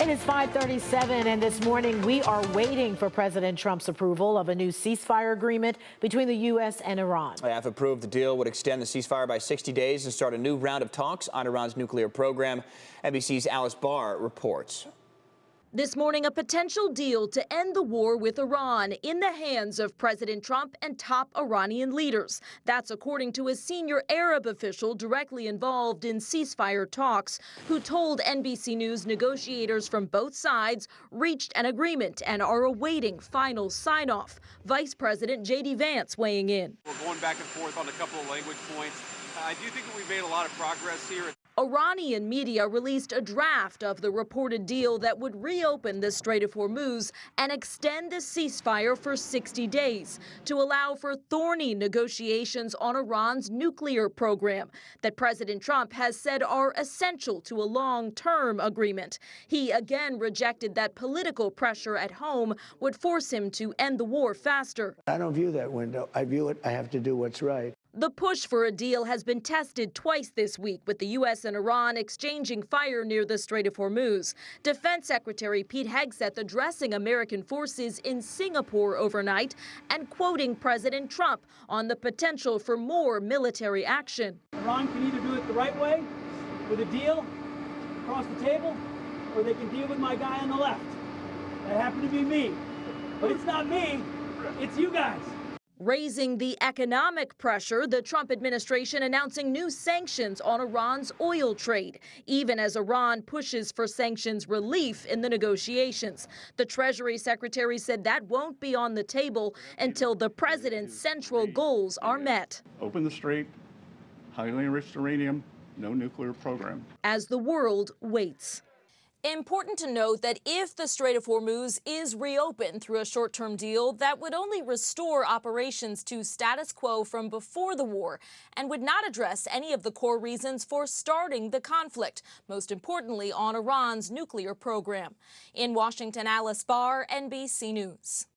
It is 5:37, and this morning we are waiting for President Trump's approval of a new ceasefire agreement between the U.S. and Iran. If approved, the deal would extend the ceasefire by 60 days and start a new round of talks on Iran's nuclear program. NBC's Alice Barr reports. This morning, a potential deal to end the war with Iran in the hands of President Trump and top Iranian leaders. That's according to a senior Arab official directly involved in ceasefire talks, who told NBC News negotiators from both sides reached an agreement and are awaiting final sign-off. Vice President JD Vance weighing in. We're going back and forth on a couple of language points. I do think that we've made a lot of progress here. Iranian media released a draft of the reported deal that would reopen the Strait of Hormuz and extend the ceasefire for 60 days to allow for thorny negotiations on Iran's nuclear program that President Trump has said are essential to a long-term agreement. He again rejected that political pressure at home would force him to end the war faster. I don't view that window. I view it, I have to do what's right. The push for a deal has been tested twice this week, with the U.S. and Iran exchanging fire near the Strait of Hormuz. Defense Secretary Pete Hegseth addressing American forces in Singapore overnight and quoting President Trump on the potential for more military action. Iran can either do it the right way, with a deal across the table, or they can deal with my guy on the left. That happened to be me. But it's not me, it's you guys. Raising the economic pressure, the Trump administration announcing new sanctions on Iran's oil trade, even as Iran pushes for sanctions relief in the negotiations. The Treasury Secretary said that won't be on the table until the president's central goals are met. Open the strait, highly enriched uranium, no nuclear program. As the world waits. Important to note that if the Strait of Hormuz is reopened through a short-term deal, that would only restore operations to status quo from before the war and would not address any of the core reasons for starting the conflict, most importantly on Iran's nuclear program. In Washington, Alice Barr, NBC News.